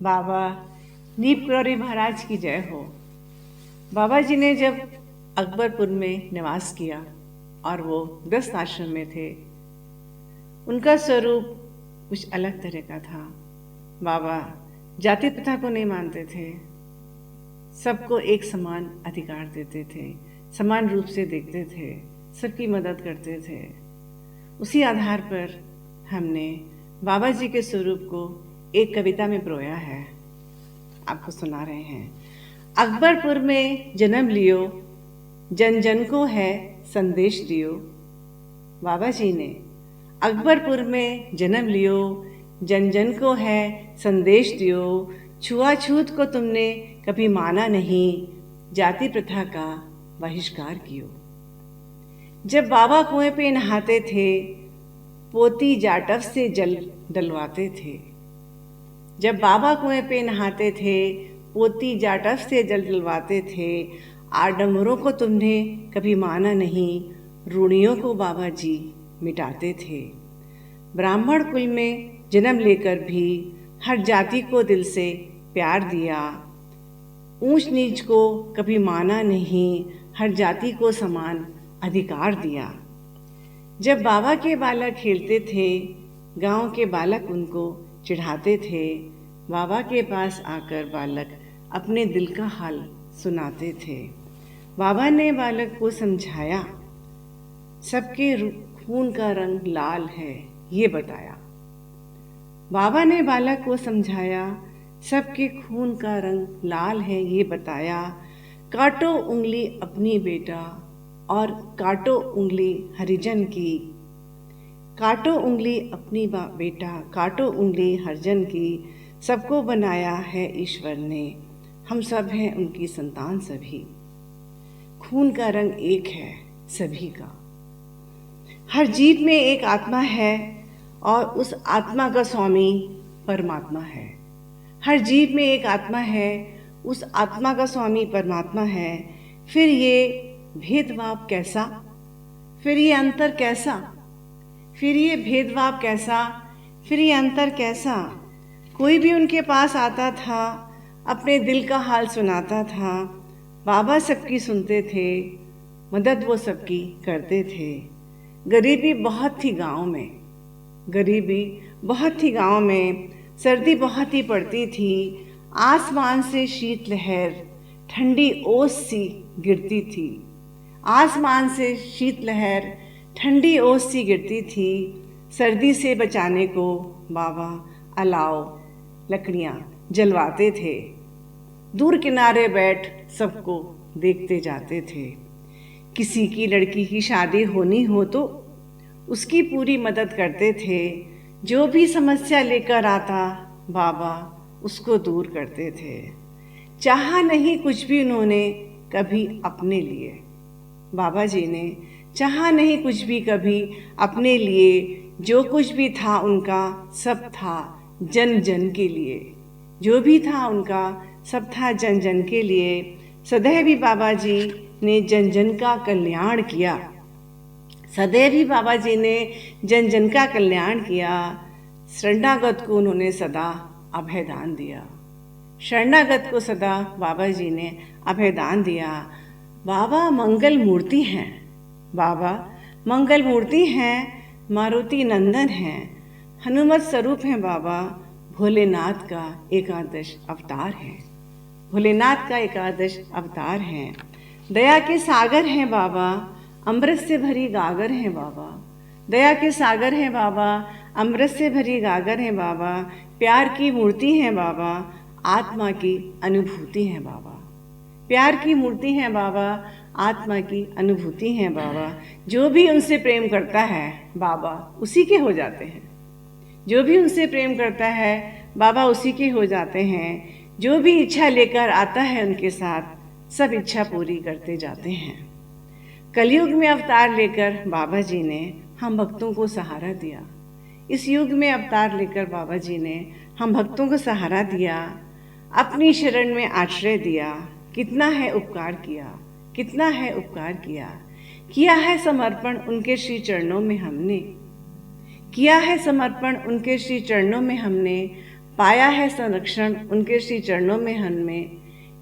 बाबा नीप करौरी महाराज की जय हो। बाबा जी ने जब अकबरपुर में निवास किया और वो गृहस्थ आश्रम में थे, उनका स्वरूप कुछ अलग तरह का था। बाबा जाति प्रथा को नहीं मानते थे, सबको एक समान अधिकार देते थे, समान रूप से देखते थे, सबकी मदद करते थे। उसी आधार पर हमने बाबा जी के स्वरूप को एक कविता में परोया है, आपको सुना रहे हैं। अकबरपुर में जन्म लियो, जन जन को है संदेश दियो। बाबा जी ने अकबरपुर में जन्म लियो, जन जन को है संदेश दियो। छुआछूत को तुमने कभी माना नहीं, जाति प्रथा का बहिष्कार कियो। जब बाबा कुएं पे नहाते थे, पोती जाटव से जल डलवाते थे। जब बाबा कुएं पे नहाते थे, पोती जाटव से जल डलवाते थे। आडंबरों को तुमने कभी माना नहीं, रूढ़ियों को बाबा जी मिटाते थे। ब्राह्मण कुल में जन्म लेकर भी हर जाति को दिल से प्यार दिया। ऊंच नीच को कभी माना नहीं, हर जाति को समान अधिकार दिया। जब बाबा के बालक खेलते थे, गांव के बालक उनको चिढ़ाते थे। बाबा के पास आकर बालक अपने दिल का हाल सुनाते थे। बाबा ने बालक को समझाया, सबके खून का रंग लाल है ये बताया। बाबा ने बालक को समझाया, सबके खून का रंग लाल है ये बताया। काटो उंगली अपनी बेटा और काटो उंगली हरिजन की। काटो उंगली अपनी बेटा, काटो उंगली हरिजन की। सबको बनाया है ईश्वर ने, हम सब हैं उनकी संतान सभी। खून का रंग एक है सभी का। हर जीव में एक आत्मा है और उस आत्मा का स्वामी परमात्मा है। हर जीव में एक आत्मा है, उस आत्मा का स्वामी परमात्मा है। फिर ये भेदभाव कैसा, फिर ये अंतर कैसा, फिर ये भेदभाव कैसा, फिर ये अंतर कैसा। कोई भी उनके पास आता था, अपने दिल का हाल सुनाता था। बाबा सबकी सुनते थे, मदद वो सबकी करते थे। गरीबी बहुत थी गांव में, गरीबी बहुत थी गांव में। सर्दी बहुत ही पड़ती थी, आसमान से शीत लहर ठंडी ओस सी गिरती थी। आसमान से शीत लहर ठंडी ओस सी गिरती थी। सर्दी से बचाने को बाबा अलाव लकड़ियाँ जलवाते थे। दूर किनारे बैठ सबको देखते जाते थे। किसी की लड़की की शादी होनी हो तो उसकी पूरी मदद करते थे। जो भी समस्या लेकर आता बाबा उसको दूर करते थे। चाहा नहीं कुछ भी उन्होंने कभी अपने लिए, बाबा जी ने चाहा नहीं कुछ भी कभी अपने लिए। जो कुछ भी था उनका सब था जन जन के लिए। जो भी था उनका सब था जन जन के लिए। सदैव ही बाबा जी ने जन जन का कल्याण किया। सदैव ही बाबा जी ने जन जन का कल्याण किया। शरणागत को उन्होंने सदा अभयदान दिया। शरणागत को सदा बाबा जी ने अभयदान दिया। बाबा मंगल मूर्ति हैं, बाबा मंगल मूर्ति हैं, मारुति नंदन हैं, हनुमत स्वरूप हैं बाबा। भोलेनाथ का एकादश अवतार हैं, भोलेनाथ का एकादश अवतार हैं। दया के सागर हैं बाबा, अमृत से भरी गागर हैं बाबा। दया के सागर हैं बाबा, अमृत से भरी गागर हैं बाबा। प्यार की मूर्ति हैं बाबा, आत्मा की अनुभूति हैं बाबा। प्यार की मूर्ति हैं बाबा, आत्मा की अनुभूति हैं बाबा। जो भी उनसे प्रेम करता है बाबा उसी के हो जाते हैं। जो भी उनसे प्रेम करता है बाबा उसी के हो जाते हैं। जो भी इच्छा लेकर आता है उनके साथ सब इच्छा पूरी करते जाते हैं। कलयुग में अवतार लेकर बाबा जी ने हम भक्तों को सहारा दिया। इस युग में अवतार लेकर बाबा जी ने हम भक्तों को सहारा दिया, अपनी शरण में आश्रय दिया। कितना है उपकार किया, कितना है उपकार किया। किया है समर्पण उनके श्री चरणों में हमने, किया है समर्पण उनके श्री चरणों में हमने। पाया है संरक्षण उनके श्री चरणों में हन में।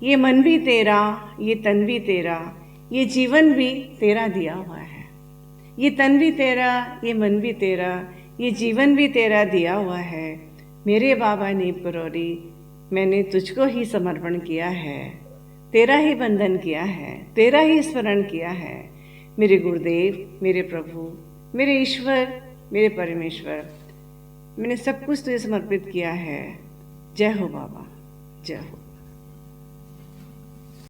ये मन भी तेरा, ये तन भी तेरा, ये जीवन भी तेरा दिया हुआ है। ये तन भी तेरा, ये मन भी तेरा, ये जीवन भी तेरा दिया हुआ है। मेरे बाबा नीम करोड़ी, मैंने तुझको ही समर्पण किया है, तेरा ही बंधन किया है, तेरा ही स्मरण किया है। मेरे गुरुदेव, मेरे प्रभु, मेरे ईश्वर, मेरे परमेश्वर, मैंने सब कुछ तुझे समर्पित किया है। जय हो बाबा, जय हो।